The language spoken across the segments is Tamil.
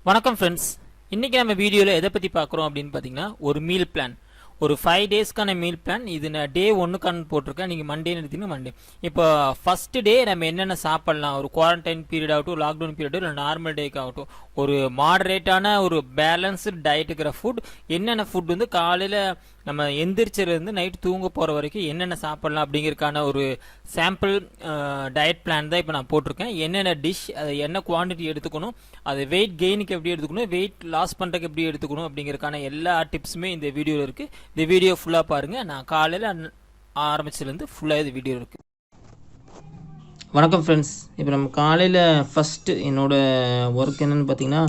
வணக்கம் ஃப்ரெண்ட்ஸ். இன்றைக்கி நம்ம வீடியோவில் எதை பற்றி பார்க்குறோம் அப்படின்னு பார்த்தீங்கன்னா ஒரு மீல் பிளான், ஒரு 5 டேஸ்க்கான மீல் பிளான். இது நான் டே 1க்கான போட்டிருக்கேன். நீங்கள் மண்டேன்னு எடுத்தீங்கன்னா மண்டே. இப்போ ஃபஸ்ட்டு டே நம்ம என்னென்ன சாப்பிட்லாம், ஒரு குவாரண்டைன் பீரியட் ஆகட்டும், லாக்டவுன் பீரியட் இல்லை நார்மல் டேக்கு ஆகட்டும், ஒரு மாடரேட்டான ஒரு பேலன்ஸ்டு டயட்டுக்கிற ஃபுட், என்னென்ன ஃபுட் வந்து காலையில் நம்ம எந்திரிச்சிலேருந்து நைட்டு தூங்க போகிற வரைக்கும் என்னென்ன சாப்பிட்லாம் அப்படிங்கிறதுக்கான ஒரு சாம்பிள் டயட் பிளான் தான் இப்போ நான் போட்டிருக்கேன். என்னென்ன டிஷ், அதை என்ன குவான்டிட்டி எடுத்துக்கணும், அது வெயிட் கெயினுக்கு எப்படி எடுத்துக்கணும், வெயிட் லாஸ் பண்ணுறதுக்கு எப்படி எடுத்துக்கணும் அப்படிங்கிறதுக்கான எல்லா டிப்ஸுமே இந்த வீடியோவில் இருக்குது. இந்த வீடியோ ஃபுல்லாக பாருங்கள். நான் காலையில் ஆரம்பிச்சதுலேருந்து ஃபுல்லாக இது வீடியோ இருக்குது. வணக்கம் ஃப்ரெண்ட்ஸ். இப்போ நம்ம காலையில் ஃபஸ்ட்டு என்னோடய ஒர்க் என்னென்னு பார்த்தீங்கன்னா,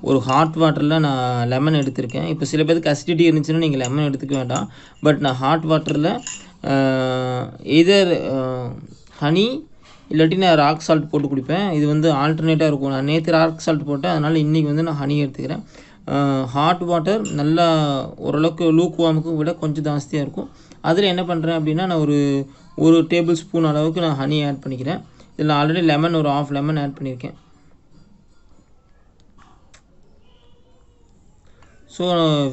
ஒரு ஹாட் வாட்டரில் நான் லெமன் எடுத்திருக்கேன். இப்போ சில பேருக்கு அசிடிட்டி இருந்துச்சுன்னா நீங்கள் லெமன் எடுத்துக்க வேண்டாம். பட் நான் ஹாட் வாட்டரில் எதர் ஹனி இல்லாட்டி நான் ராக் சால்ட் போட்டு குடிப்பேன். இது வந்து ஆல்டர்னேட்டாக இருக்கும். நான் நேற்று ராக் சால்ட் போட்டேன், அதனால் இன்றைக்கி வந்து நான் ஹனி எடுத்துக்கிறேன். ஹாட் வாட்டர் நல்லா ஓரளவுக்கு லூக் வார்முக்கு விட கொஞ்சம் ஜாஸ்தியாக இருக்கும். அதில் என்ன பண்ணுறேன் அப்படின்னா, நான் ஒரு டேபிள் ஸ்பூன் அளவுக்கு நான் ஹனி ஆட் பண்ணிக்கிறேன். இதில் ஆல்ரெடி லெமன் ஒரு ½ லெமன் ஆட் பண்ணியிருக்கேன். ஸோ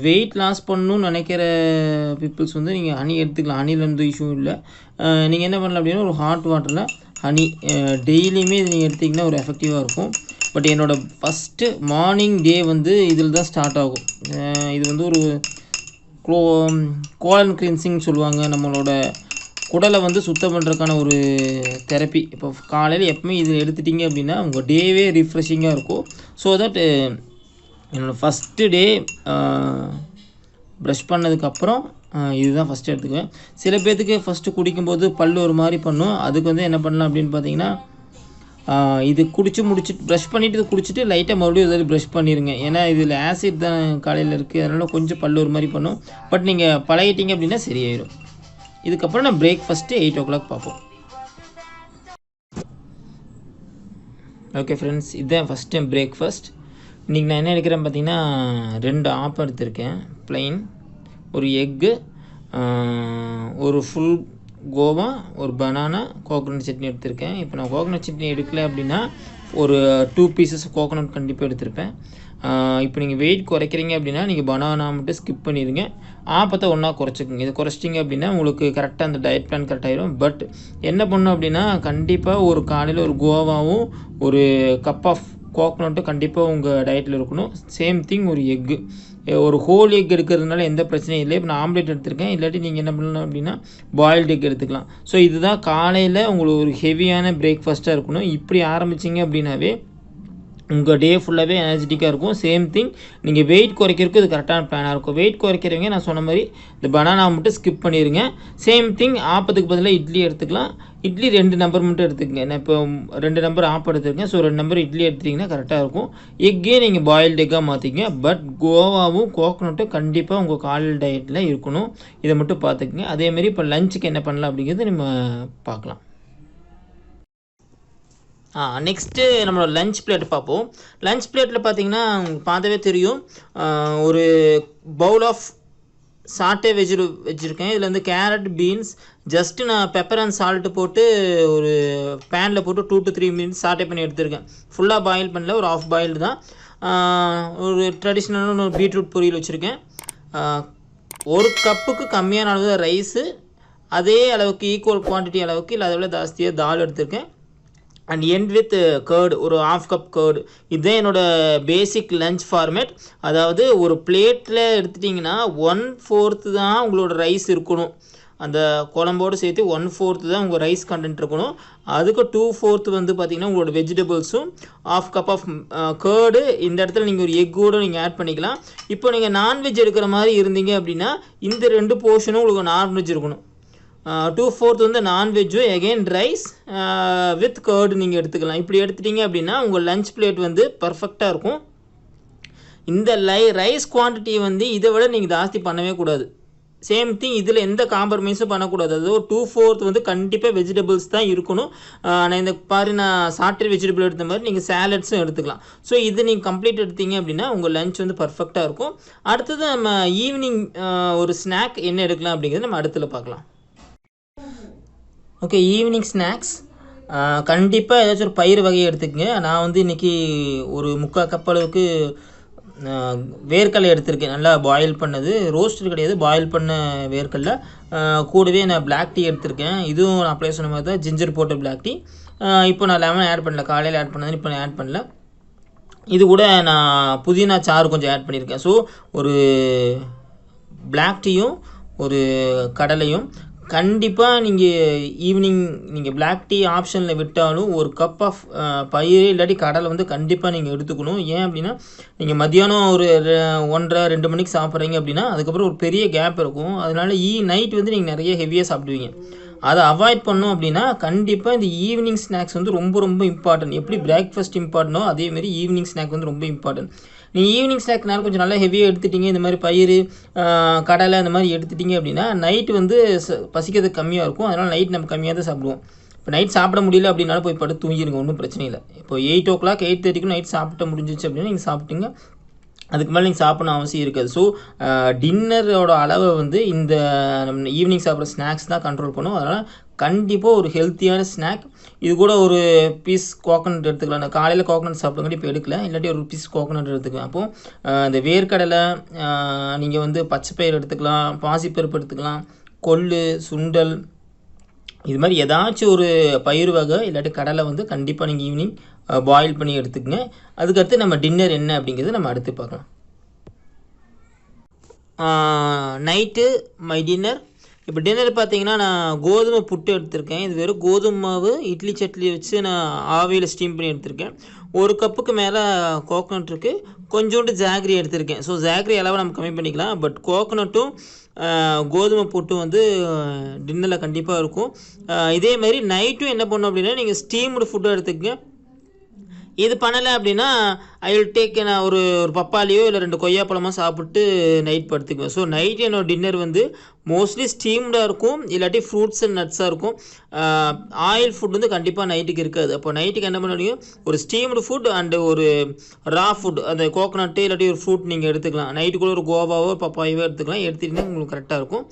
வெயிட் லாஸ் பண்ணணும்னு நினைக்கிற பீப்புள்ஸ் வந்து நீங்கள் ஹனி எடுத்துக்கலாம். ஹனியில் எந்த இஷ்யூ இல்லை. நீங்கள் என்ன பண்ணலாம் அப்படின்னா, ஒரு ஹாட் வாட்டரில் ஹனி டெய்லியுமே இது நீங்கள் எடுத்திங்கன்னா ஒரு எஃபெக்டிவாக இருக்கும். பட் என்னோடய ஃபஸ்ட்டு மார்னிங் டே வந்து இதில் தான் ஸ்டார்ட் ஆகும். இது வந்து ஒரு கோலன் கிளீன்சிங் சொல்லுவாங்க. நம்மளோட குடலை வந்து சுத்தம் பண்ணுறதுக்கான ஒரு தெரப்பி. இப்போ காலையில் எப்பவுமே இது எடுத்துட்டிங்க அப்படின்னா உங்கள் டேவே ரிஃப்ரெஷிங்காக இருக்கும். ஸோ தட் என்னோடய ஃபஸ்ட்டு டே ப்ரஷ் பண்ணதுக்கப்புறம் இதுதான் ஃபஸ்ட்டு எடுத்துக்குவேன். சில பேர்த்துக்கு ஃபஸ்ட்டு குடிக்கும்போது பல் ஒரு மாதிரி பண்ணும். அதுக்கு வந்து என்ன பண்ணலாம் அப்படின்னு பார்த்தீங்கன்னா, இது முடிச்சுட்டு ப்ரஷ் பண்ணிவிட்டு இது குடிச்சிட்டு லைட்டாக மறுபடியும் இதில் ப்ரஷ் பண்ணிடுங்க. ஏன்னா இதில் ஆசிட் தான் காலையில் இருக்குது, அதனால் கொஞ்சம் பல் ஒரு மாதிரி பண்ணும். பட் நீங்கள் பழகிட்டீங்க அப்படின்னா சரியாயிடும். இதுக்கப்புறம் நான் பிரேக்ஃபாஸ்ட்டு 8 o'clock பார்ப்போம். ஓகே ஃப்ரெண்ட்ஸ், இதுதான் ஃபஸ்ட் டைம் பிரேக்ஃபாஸ்ட். இன்றைக்கி நான் என்ன எடுக்கிறேன் பார்த்தீங்கன்னா, 2 ஆப்பம் எடுத்திருக்கேன் ப்ளைன், ஒரு எக்கு, ஒரு ஃபுல் கோவா, ஒரு பனானா, கோகோனட் சட்னி எடுத்திருக்கேன். இப்போ நான் கோகோனட் சட்னி எடுக்கலை அப்படின்னா ஒரு 2 பீசஸ் கோகோனட் கண்டிப்பாக எடுத்திருப்பேன். இப்போ நீங்கள் வெயிட் குறைக்கிறீங்க அப்படின்னா நீங்கள் பனானா மட்டும் ஸ்கிப் பண்ணிடுங்க. ஆப்பத்தை ஒன்றா குறைச்சிக்கோங்க. இதை குறைச்சிட்டிங்க அப்படின்னா உங்களுக்கு கரெக்டாக அந்த டயட் பிளான் கரெக்டாகிடும். பட் என்ன பண்ணணும் அப்படின்னா, கண்டிப்பாக ஒரு காலையில் ஒரு கோவாவும் ஒரு கப் ஆஃப் கோகோனட்டும் கண்டிப்பாக உங்கள் டயட்டில் இருக்கணும். சேம் திங் ஒரு எக்கு, ஒரு ஹோல் எக் எடுக்கிறதுனால எந்த பிரச்சனையும் இல்லை. இப்போ நான் ஆம்லேட் எடுத்திருக்கேன். இல்லாட்டி நீங்கள் என்ன பண்ணலாம் அப்படின்னா பாயில்டு எக் எடுத்துக்கலாம். ஸோ இதுதான் காலையில் உங்களுக்கு ஒரு ஹெவியான பிரேக்ஃபாஸ்ட்டாக இருக்கணும். இப்படி ஆரம்பிச்சிங்க அப்படின்னாவே உங்கள் டே ஃபுல்லாகவே எனர்ஜெட்டிக்காக இருக்கும். சேம் திங் நீங்கள் வெயிட் குறைக்கிறதுக்கு இது கரெக்டான பிளானாக இருக்கும். வெயிட் குறைக்கிறவங்க நான் சொன்ன மாதிரி இந்த பனானா மட்டும் ஸ்கிப் பண்ணிடுங்க. சேம் திங் ஆப்பத்துக்கு பதிலாக இட்லி எடுத்துக்கலாம். இட்லி 2 நம்பர் மட்டும் எடுத்துக்கங்க. நான் இப்போ 2 நம்பர் ஆப்பம் எடுத்துருக்கேன். ஸோ 2 நம்பர் இட்லி எடுத்துட்டிங்கன்னா கரெக்டாக இருக்கும். எக்கே நீங்கள் பாயில்டு எக்காக மாற்றிக்கங்க. பட் கோவாவும் கோகோனட்டும் கண்டிப்பாக உங்கள் காலையில் டயட்டில் இருக்கணும். இதை மட்டும் பார்த்துக்குங்க. அதேமாரி இப்போ லஞ்சுக்கு என்ன பண்ணலாம் அப்படிங்கிறது நம்ம பார்க்கலாம். நெக்ஸ்ட்டு நம்மளோட லஞ்ச் பிளேட் பார்ப்போம். லஞ்ச் பிளேட்டில் பார்த்தீங்கன்னா பார்த்தாவே தெரியும், ஒரு பவுல் ஆஃப் சாட்டே வச்சுருக்கேன். இதில் வந்து கேரட், பீன்ஸ், ஜஸ்ட்டு நான் பெப்பர் அண்ட் சால்ட்டு போட்டு ஒரு பேனில் போட்டு 2 to 3 minutes சாட்டே பண்ணி எடுத்துருக்கேன். ஃபுல்லாக பாயில் பண்ணல, ஒரு ஆஃப் பாயில்டு தான். ஒரு ட்ரெடிஷ்னலான ஒரு பீட்ரூட் பொரியல் வச்சுருக்கேன். 1 கப்புக்கு கம்மியான அளவு தான் ரைஸு, அதே அளவுக்கு ஈக்குவல் குவான்டிட்டி அளவுக்கு இல்லை அதை விட ஜாஸ்தியாக தால் எடுத்திருக்கேன். அண்ட் எண்ட் வித் கர்டு, ஒரு ½ கப் கர்டு. இதுதான் என்னோடய பேசிக் லஞ்ச் ஃபார்மேட். அதாவது ஒரு பிளேட்டில் எடுத்துட்டிங்கன்னா 1/4 தான் உங்களோட ரைஸ் இருக்கணும். அந்த குழம்போடு சேர்த்து 1/4 தான் உங்கள் ரைஸ் கண்டென்ட் இருக்கணும். அதுக்கு 2/4 வந்து பார்த்திங்கன்னா உங்களோட வெஜிடபிள்ஸும், ½ கப் ஆஃப் கர்டு. இந்த இடத்துல நீங்கள் ஒரு எக்கோடு நீங்கள் ஆட் பண்ணிக்கலாம். இப்போ நீங்கள் நான்வெஜ் எடுக்கிற மாதிரி இருந்தீங்க அப்படின்னா இந்த 2 போர்ஷனும் உங்களுக்கு நான்வெஜ் இருக்கணும். 2/4 வந்து நான்வெஜ்ஜும் எகெயின் ரைஸ் வித் கர்டு நீங்கள் எடுத்துக்கலாம். இப்படி எடுத்துட்டிங்க அப்படின்னா உங்கள் லஞ்ச் பிளேட் வந்து பர்ஃபெக்டாக இருக்கும். இந்த ரைஸ் குவான்டிட்டி வந்து இதை விட நீங்கள் ஜாஸ்தி பண்ணவே கூடாது. சேம் திங் இதில் எந்த காம்ப்ரமைஸும் பண்ணக்கூடாது. அது ஒரு 2/4 வந்து கண்டிப்பாக வெஜிடபிள்ஸ் தான் இருக்கணும். நான் இந்த நான் சாட்டர் வெஜிடபிள் எடுத்த மாதிரி நீங்கள் சேலட்ஸும் எடுத்துக்கலாம். ஸோ இது நீங்கள் கம்ப்ளீட் எடுத்தீங்க அப்படின்னா உங்கள் லஞ்ச் வந்து பர்ஃபெக்டாக இருக்கும். அடுத்தது நம்ம ஈவினிங் ஒரு ஸ்நாக் என்ன எடுக்கலாம் அப்படிங்கிறது நம்ம அடுத்துல பார்க்கலாம். ஓகே, ஈவினிங் ஸ்நாக்ஸ் கண்டிப்பாக ஏதாச்சும் ஒரு பயிர் வகையை எடுத்துக்கங்க. நான் வந்து இன்றைக்கி ஒரு 3/4 கப் அளவுக்கு வேர்க்கடலை எடுத்திருக்கேன், நல்லா பாயில் பண்ணது, ரோஸ்டர் கிடையாது, பாயில் பண்ண வேர்க்கடலை. கூடவே நான் பிளாக் டீ எடுத்திருக்கேன், இதுவும் நான் அப்படியே சொன்ன மாதிரி தான் ஜிஞ்சர் போட்ட பிளாக் டீ. இப்போ நான் லெமன் ஆட் பண்ணல, காலையில் ஆட் பண்ணது, இப்போ நான் ஆட் பண்ணல. இது கூட நான் புதினா சாறு கொஞ்சம் ஆட் பண்ணியிருக்கேன். ஸோ ஒரு பிளாக் டீயும் ஒரு கடலையும் கண்டிப்பாக நீங்கள் ஈவினிங் நீங்கள் பிளாக் டீ ஆப்ஷனில் விட்டாலும் ஒரு கப் ஆஃப் பயிர் இல்லாட்டி கடலை வந்து கண்டிப்பாக நீங்கள் எடுத்துக்கணும். ஏன் அப்படின்னா நீங்கள் மத்தியானம் ஒரு 1:30 2 மணிக்கு சாப்பிட்றீங்க அப்படின்னா அதுக்கப்புறம் ஒரு பெரிய கேப் இருக்கும். அதனால நைட் வந்து நீங்கள் நிறைய ஹெவியாக சாப்பிடுவீங்க. அதை அவாய்ட் பண்ணோம் அப்படின்னா கண்டிப்பாக இந்த ஈவினிங் ஸ்நாக்ஸ் வந்து ரொம்ப ரொம்ப இம்பார்ட்டன்ட். எப்படி பிரேக்ஃபாஸ்ட் இம்பார்ட்டனோ அதேமாரி ஈவினிங் ஸ்நாக் வந்து ரொம்ப இம்பார்ட்டன்ட். நீங்கள் ஈவினிங் ஸ்நாக்னால கொஞ்சம் நல்லா ஹெவியாக எடுத்துட்டீங்க, இந்த மாதிரி பயிர் கடலை இந்த மாதிரி எடுத்துட்டிங்க அப்படின்னா நைட்டு வந்து பசிக்கிறது கம்மியாக இருக்கும். அதனால் நைட் நம்ம கம்மியாக தான் சாப்பிடுவோம். இப்போ நைட் சாப்பிட முடியல அப்படின்னாலும் போய் படுத்து தூங்கிடுங்க, ஒன்றும் பிரச்சனை இல்லை. இப்போ 8 o'clock 8:30க்கு நைட் சாப்பிட்ட முடிஞ்சிச்சு அப்படின்னா நீங்கள் சாப்பிட்டீங்க, அதுக்கு மேலே நீங்கள் சாப்பிடணும் அவசியம் இருக்காது. ஸோ டின்னரோட அளவை வந்து இந்த நம்ம ஈவினிங் சாப்பிட்ற ஸ்நாக்ஸ் தான் கண்ட்ரோல் பண்ணும். அதனால் கண்டிப்பாக ஒரு ஹெல்த்தியான ஸ்நாக். இது கூட ஒரு பீஸ் கோகனட் எடுத்துக்கலாம். நான் காலையில் கோகனட் சாப்பிடுங்காட்டி இப்போ எடுக்கல, இல்லாட்டி ஒரு பீஸ் கோகனட் எடுத்துக்கலாம். அப்போது இந்த வேர்க்கடலை, நீங்கள் வந்து பச்சைப்பயிறு எடுத்துக்கலாம், பாசிப்பருப்பு எடுத்துக்கலாம், கொள்ளு, சுண்டல், இது மாதிரி ஏதாச்சும் ஒரு பயிர் வகை இல்லாட்டி கடலை வந்து கண்டிப்பாக நீங்கள் ஈவினிங் பாயில் பண்ணி எடுத்துக்கங்க. அதுக்கடுத்து நம்ம டின்னர் என்ன அப்படிங்கிறது நம்ம அடுத்து பார்க்கலாம். Night my dinner. இப்போ டின்னர் பார்த்தீங்கன்னா நான் கோதுமை புட்டு எடுத்திருக்கேன். இது வெறும் கோதுமை மாவு இட்லி சட்னி வச்சு நான் ஆவியில் ஸ்டீம் பண்ணி எடுத்திருக்கேன். 1 கப்புக்கு மேலே கோகனட் இருக்குது, கொஞ்சோண்டு ஜாகரி எடுத்திருக்கேன். ஸோ ஜாகரி அளவை நம்ம கம்மி பண்ணிக்கலாம். பட் கோகனட்டும் கோதுமை புட்டும் வந்து டின்னரில் கண்டிப்பாக இருக்கும். இதேமாரி நைட்டும் என்ன பண்ணோம் அப்படின்னா நீங்கள் ஸ்டீம்டு ஃபுட்டும் எடுத்துக்கங்க. இது பண்ணலை அப்படின்னா ஐ வில் டேக் நான் ஒரு பப்பாளியோ இல்லை 2 கொய்யாப்பழமோ சாப்பிட்டு நைட் படுத்துக்குவேன். ஸோ நைட் என்னோடய டின்னர் வந்து மோஸ்ட்லி ஸ்டீம்டாக இருக்கும், இல்லாட்டி ஃப்ரூட்ஸ் அண்ட் நட்ஸாக இருக்கும். ஆயில் ஃபுட் வந்து கண்டிப்பாக நைட்டுக்கு இருக்காது. அப்போ நைட்டுக்கு என்ன பண்ணுவீங்க, ஒரு ஸ்டீம்டு ஃபுட் அண்டு ஒரு ரா ஃபுட், அந்த கோகனட்டு இல்லாட்டி ஒரு ஃப்ரூட் நீங்கள் எடுத்துக்கலாம். நைட்டுக்குள்ளே ஒரு கோவாவோ பப்பாயாவோ எடுத்துக்கலாம். எடுத்துக்கிட்டிங்கன்னா உங்களுக்கு கரெக்டாக இருக்கும்.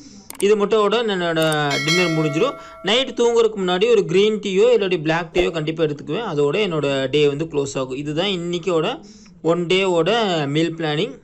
இது மட்டும் என்னோட டின்னர் முடிஞ்சிடும். நைட்டு தூங்குறதுக்கு முன்னாடி ஒரு க்ரீன் டீயோ இல்லாட்டி பிளாக் டீயோ கண்டிப்பாக எடுத்துக்குவேன். அதோட என்னோடய டே வந்து க்ளோஸ் ஆகும். இதுதான் இன்றைக்கோட 1 டேவோட மீல் பிளானிங்.